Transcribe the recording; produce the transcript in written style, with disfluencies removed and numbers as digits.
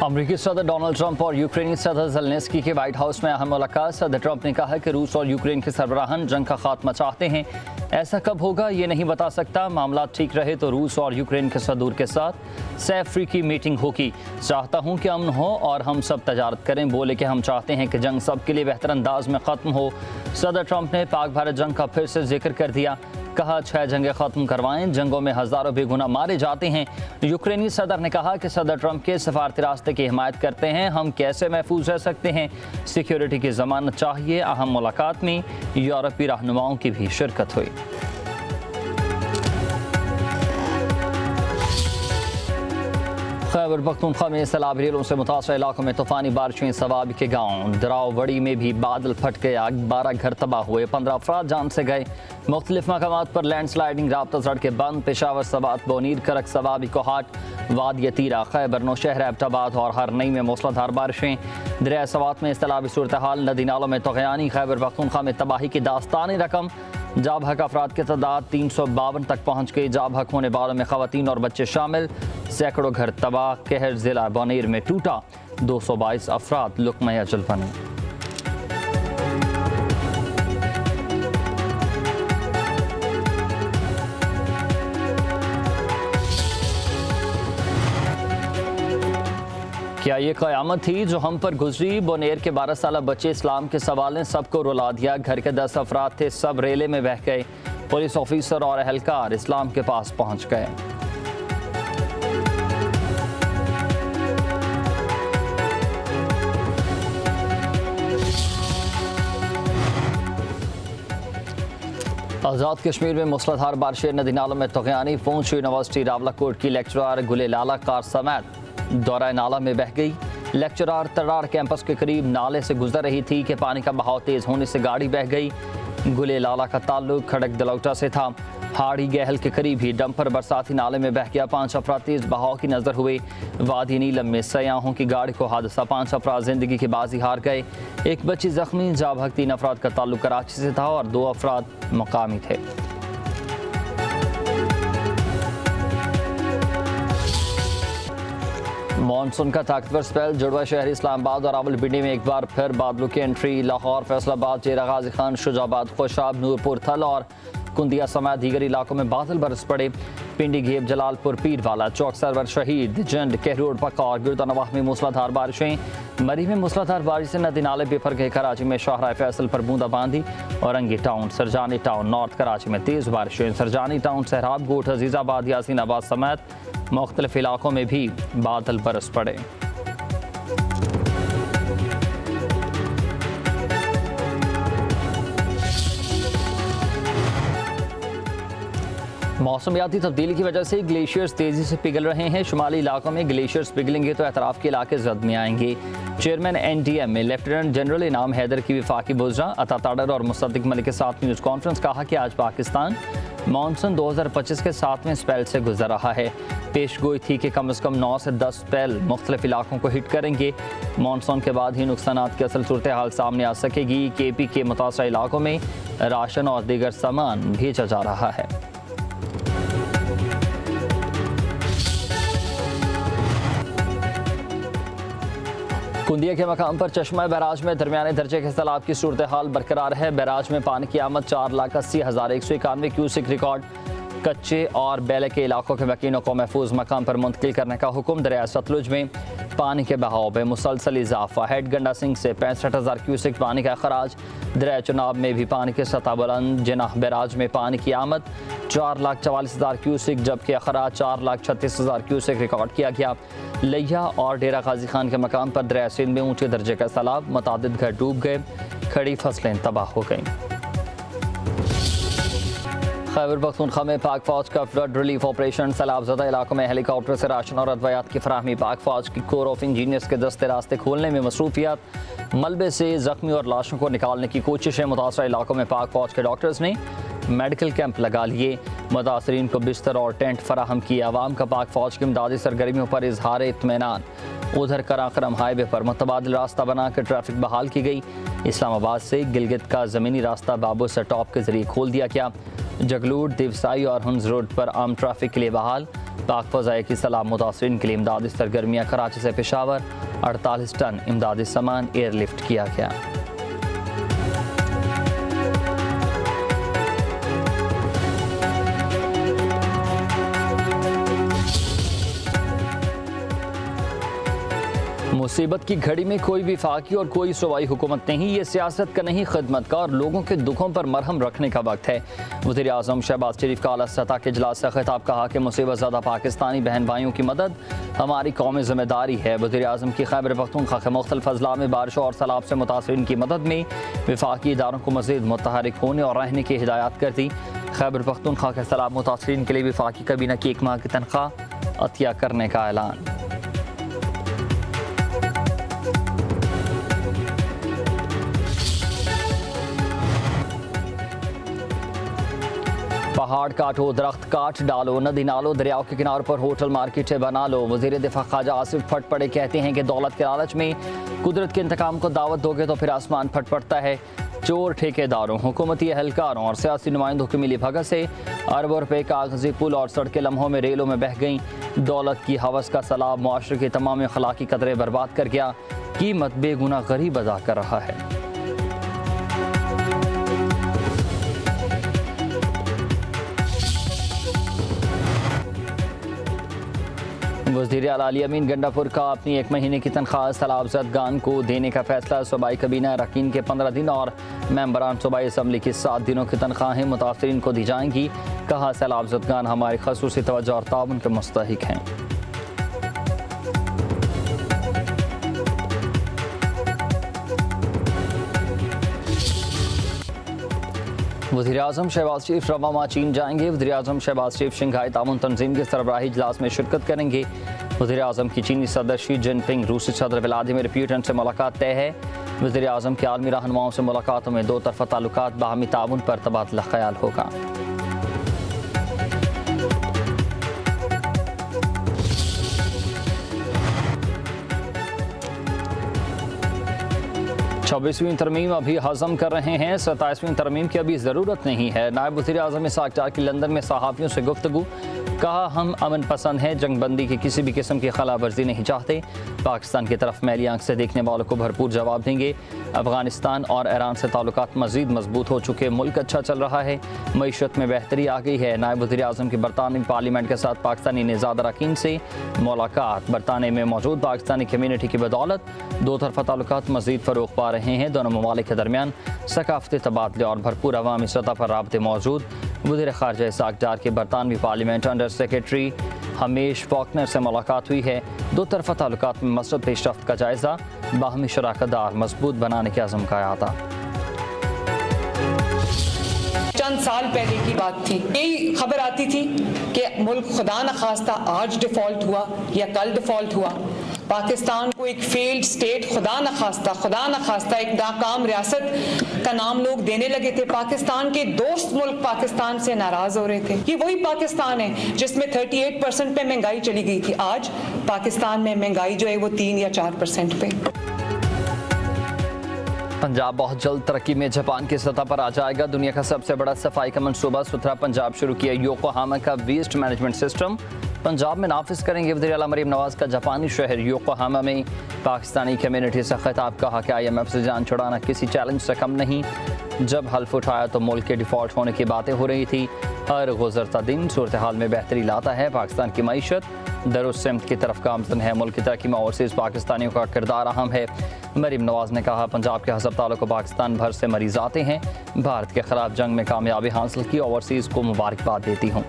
अमरीकी सदर Donald Trump और यूक्रेनी सदर ज़ेलेंस्की की व्हाइट हाउस में अहम मुलाकात। सदर ट्रंप ने कहा कि रूस और यूक्रेन के सरबराहान जंग का खात्मा चाहते हैं। ऐसा कब होगा ये नहीं बता सकता। मामला ठीक रहे तो रूस और यूक्रेन के सदूर के साथ सैफ फ्री की मीटिंग होगी। चाहता हूँ कि अमन हो और हम सब तजारत करें। बोले कि हम चाहते हैं कि जंग सब के लिए बेहतर अंदाज में ख़त्म हो। सदर ट्रंप ने पाक भारत जंग का फिर से जिक्र कर दिया। कहा 6 जंगें ख़त्म करवाएं, जंगों में हज़ारों बेगुनाह मारे जाते हैं। यूक्रेनी सदर ने कहा कि सदर ट्रंप के सफारती रास्ते की हिमायत करते हैं। हम कैसे महफूज रह सकते हैं, सिक्योरिटी की ज़मानत चाहिए। अहम मुलाकात में यूरोपीय रहनुमाओं की भी शिरकत हुई। खैबर पख्तूनख्वा में सैलाब रेलों से मुतासर इलाकों में तूफानी बारिशें। सवाबी के गाँव दरावड़ी में भी बादल फट गया, 12 घर तबाह हुए, 15 अफराद जान से गए। मुख्तलिफ मकामात पर लैंड स्लाइडिंग, राब्ता सड़कें बंद। पेशावर, सवात, बोनीर, करक, सवाबी, कोहाट, वादिया तीरा, खैबर, नौशहर, एबटाबाद और हरनई में मूसलाधार बारिशें। दरिया सवात में सैलाबी सूरत हाल, नदी नालों में तगयानी। खैबर पख्तूनख्वा में तबाही की दास्तानी रकम। जाब हक अफराद की तादाद 352 तक पहुँच गई। जाब हक होने वालों में ख़वातीन और बच्चे शामिल। सैकड़ों घर तबाह। कहर ज़िला बोनीर में टूटा, 222 अफराद लुक़मा अजल बने। क्या ये क़यामत थी जो हम पर गुजरी। बोनेर के 12 साल बच्चे इस्लाम के सवाल ने सबको रुला दिया। घर के 10 अफराद थे, सब रेले में बह गए। पुलिस ऑफिसर और अहलकार इस्लाम के पास पहुंच गए। आज़ाद कश्मीर में मूसलाधार बारिशें, नदी नालों में तगयानी। पूंछ यूनिवर्सिटी रावलाकोट की लेक्चरार गुले लाला कार समेत दौरा नाला में बह गई। लेक्चरार तरार कैंपस के करीब नाले से गुजर रही थी कि पानी का बहाव तेज होने से गाड़ी बह गई। गुले लाला का ताल्लुक खड़क दलौटा से था। हाड़ी गहल के करीब ही डंपर बरसाती नाले में बह गया। 5 अफराद तेज बहाव की नजर हुए। वादी नीलम में सयाहों की गाड़ी को हादसा, 5 अफराद जिंदगी की बाजी हार गए। एक बच्ची जख्मी। जाबहक 3 अफराद का ताल्लुक कराची से था और 2 अफराद मकामी थे। मानसून का ताकतवर स्पेल। जुड़वा शहर इस्लामाबाद और रावलपिंडी में एक बार फिर बादलों की एंट्री। लाहौर, फैसलाबाद, चेरा गाजी खान, शुजाबाद, खुशाब, नूरपुर, थल और कुंदिया समेत दीगर इलाकों में बादल बरस पड़े। पिंडी, घेब, जलालपुर, पीरवाला, चौक सरवर, शहीद, जंड, कहरोड, पक्का और गिरदानवाह में मूसलाधार बारिशें। मरी में मूसलाधार बारिश से नदी नाले बेफर गए। कराची में शाहराह फैसल पर बूंदाबांदी। Orangi town, Sarjani town, north Karachi में तेज़ बारिशें। सरजानी टाउन, सहराब, गोठ, अजीज़ाबाद, यासीनाबाद समेत मुख्तलिफ इलाकों में भी बादल बरस पड़े। मौसमियाती तब्दीली की वजह से ग्लेशियर्स तेज़ी से पिघल रहे हैं। शुमाली इलाकों में ग्लेशियर्स पिघलेंगे तो एतराफ़ के इलाके जद में आएंगे। चेयरमैन NDM में लेफ्टिनेंट जनरल इनाम हैदर की वफाकी बुज़रा अता ताडर और मुसद्दिक मलिक के साथ न्यूज़ कॉन्फ्रेंस। कहा कि आज पाकिस्तान मानसून 2025 के 7वें स्पेल से गुजर रहा है। पेशगोई थी कि कम से कम 9 से 10 स्पेल मुख्तलिफ इलाकों को हिट करेंगे। मानसून के बाद ही नुकसानात की असल सूरत हाल सामने आ सकेगी। KP के मुतासरा इलाकों में राशन और दीगर सामान भेजा जा रहा है। कुंदिया के मकाम पर चश्मा बैराज में दरमियाने दर्जे के सैलाब की सूरत हाल बरकरार है। बैराज में पानी की आमद 4,80,191 क्यूसिक रिकॉर्ड। कच्चे और बेले के इलाकों के मकीनों को महफूज मकाम पर मुंतकिल करने का हुक्म। दरिया सतलुज में पानी के बहाव में मुसलसल इजाफा। हेड गंडा सिंह से 65,000 क्यूसिक पानी का अखराज। दरिया चुनाब में भी पानी की सतह बुलंद। जिनाह बैराज में पानी की आमद 4,44,000 क्यूसिक, जबकि अखराज 4,36,000 क्यूसिक रिकॉर्ड किया गया। लिया और डेरा गाजी खान के मकाम पर दरिया सिंध में ऊंचे दर्जे का सैलाब। मुतादिद घर डूब गए, खड़ी फसलें तबाह हो गईं। खैबर पख्तूनख्वा में पाक फौज का फ्लड रिलीफ ऑपरेशन। सैलाबज़दा इलाकों में हेलीकॉप्टर से राशन और अद्वियात की फराहमी। पाक फौज की कोर ऑफ इंजीनियर्स के दस्ते रास्ते खोलने में मसरूफियत। मलबे से जख्मी और लाशों को निकालने की कोशिशें। मुतासरा इलाकों में पाक फौज के डॉक्टर्स ने मेडिकल कैंप लगा लिए। मुतासरीन को बिस्तर और टेंट फराहम किए। आवाम का पाक फौज की इमदादी सरगर्मियों पर इजहार इत्मीनान। उधर कराकरम हाईवे पर मुतबादिल रास्ता बनाकर ट्रैफिक बहाल की गई। इस्लामाबाद से गिलगित का ज़मीनी रास्ता बाबू सर टॉप के जरिए खोल दिया गया। जगलूट, दिवसाई और हंस रोड पर आम ट्रैफिक के लिए बहाल। पाक फ़ज़ाए की सलाह मुतासरीन के लिए इमदादी सरगर्मियाँ। कराची से पेशावर 48 टन इमदादी सामान एयरलिफ्ट किया गया। मुसीबत की घड़ी में कोई विफाकी और कोई सूबाई हुकूमत नहीं, ये सियासत का नहीं खिदमत का और लोगों के दुखों पर मरहम रखने का वक्त है। वज़ीर आज़म शहबाज शरीफ का आला सतह के इजलास से खिताब, कहा कि मुसीबत ज़दा पाकिस्तानी बहन भाइयों की मदद हमारी कौमी जिम्मेदारी है। वज़ीर आज़म की खैबर पख्तूनख्वा के मुख्तलिफ अजला में बारिश और सैलाब से मुतासरीन की मदद में विफाकी इदारों को मज़ीद मुतहरिक होने और रहने की हिदायत कर दी। खैबर पख्तूनख्वा के सैलाब मुतासरीन के लिए विफाकी काबीना की 1 माह की तनख्वाह अतिया करने का ऐलान। पहाड़ काटो, दरख्त काट डालो, नदी नालो दरियाओं के किनारों पर होटल मार्केटें बना लो। वज़ीर दिफा ख्वाजा आसिफ फट पड़े, कहते हैं कि दौलत के लालच में कुदरत के इंतकाम को दावत दोगे तो फिर आसमान फट पड़ता है। चोर ठेकेदारों, हुकूमती एहलकारों और सियासी नुमाइंदों की मिली भगत से अरबों रुपये कागजी पुल और सड़कें लम्हों में रेलों में बह गईं। दौलत की हवस का सैलाब मुआशरे के तमाम अखलाकी कदरे बर्बाद कर गया। कीमत बेगुना गरीब अदा कर रहा है। वज़ीर आला अली अमीन गंडापुर का अपनी 1 महीने की तनख्वाह सैलाब ज़दगान को देने का फैसला। सूबाई काबीना अरकान के 15 दिन और मेंबरान सूबाई असम्बली की 7 दिनों की तनख्वाहें मुतासरीन को दी जाएंगी। कहा, सैलाब ज़दगान हमारी ख़ुसूसी तवज्जो और ताउन के मुस्तहिक हैं। वज़ीर आज़म शहबाज शरीफ रवामा चीन जाएंगे। वज़ीर आज़म शहबाज शरीफ शंघाई ताउन तंजीम के सरबराही इजलास में शिरकत करेंगे। वज़ीर आज़म की चीनी सदर शी जिनपिंग, रूसी सदर व्लादिमीर पुतिन से मुलाकात तय है। वज़ीर आज़म के आलमी रहनुमाओं से मुलाकातों में 2 तरफ़ा ताल्लुकात, बाहमी ताउन पर तबादला ख्याल होगा। छब्बीसवीं तरमीम अभी हज़म कर रहे हैं, 27वीं तरमीम की अभी ज़रूरत नहीं है। नायब वज़ीर आज़म इसहाक़ डार की लंदन में सहाफ़ियों से गुफ्तगू, कहा, हम अमन पसंद हैं, जंगबंदी की किसी भी किस्म की खिलाफ वर्जी नहीं चाहते। पाकिस्तान की तरफ मैली आंख से देखने वालों को भरपूर जवाब देंगे। अफ़गानिस्तान और ईरान से ताल्लुकात मज़ीद मजबूत हो चुके, मुल्क अच्छा चल रहा है, मईशत में बेहतरी आ गई है। नायब वज़ीर आज़म की बरतानवी पार्लियामेंट के साथ पाकिस्तानी निज़ाद अरकान से मुलाकात। बरतानिया में मौजूद पाकिस्तानी कम्यूनिटी की बदौलत 2 तरफ़ा ताल्लुकात मज़ीद फ़रोग़ पा रहे हैं। दोनों ममालिक के दरमियान सकाफ़ती तबादले और भरपूर अवामी सतह पर राब्ते मौजूद। वज़ीर ख़ारजा इसहाक़ डार की बरतानवी parliament under secretary Hamish Faulkner से मुलाकात हुई है। 2 तरफ़ा ताल्लुकात में मसरत पेशरफ्त का जायज़ा, बाहमी शराकतदार मजबूत बनाने के अज़म का अता। चंद साल पहले की बात थी, यही खबर आती थी कि मुल्क खुदा न खास्ता आज डिफ़ॉल्ट हुआ या कल डिफ़ॉल्ट हुआ, पाकिस्तान को एक फेल्ड स्टेट खुदा न खास्ता एक नाकाम रियासत का नाम लोग देने लगे थे। पाकिस्तान के दोस्त मुल्क पाकिस्तान से नाराज हो रहे थे। ये वही पाकिस्तान है जिसमें 38% पे महंगाई चली गई थी। आज पाकिस्तान में महंगाई जो है वो 3 या 4% पे। पंजाब बहुत जल्द तरक्की में जापान की सतह पर आ जाएगा। दुनिया का सबसे बड़ा सफाई का मनसूबा सुथरा पंजाब शुरू किया। योकोहामा का वेस्ट मैनेजमेंट सिस्टम पंजाब में नाफिज करेंगे। वज़ीर आला मरीम नवाज का जापानी शहर योकोहामा में पाकिस्तानी कम्यूनिटी से खिताब, कहा कि IMF से जान छुड़ाना किसी चैलेंज से कम नहीं। जब हल्फ उठाया तो मुल्क के डिफ़ॉल्ट होने की बातें हो रही थी। हर गुज़रता दिन सूरत हाल में बेहतरी लाता है। पाकिस्तान की मईशत दरुस्सिमत की तरफ गामज़न है। मुल्क की तरक्की में ओवरसीज़ पाकिस्तानियों का किरदार अहम है। मरीम नवाज ने कहा, पंजाब के हसब ताल्लुक को पाकिस्तान भर से मरीज़ आते हैं। भारत के खिलाफ जंग में कामयाबी हासिल की, ओवरसीज़ को मुबारकबाद देती हूँ।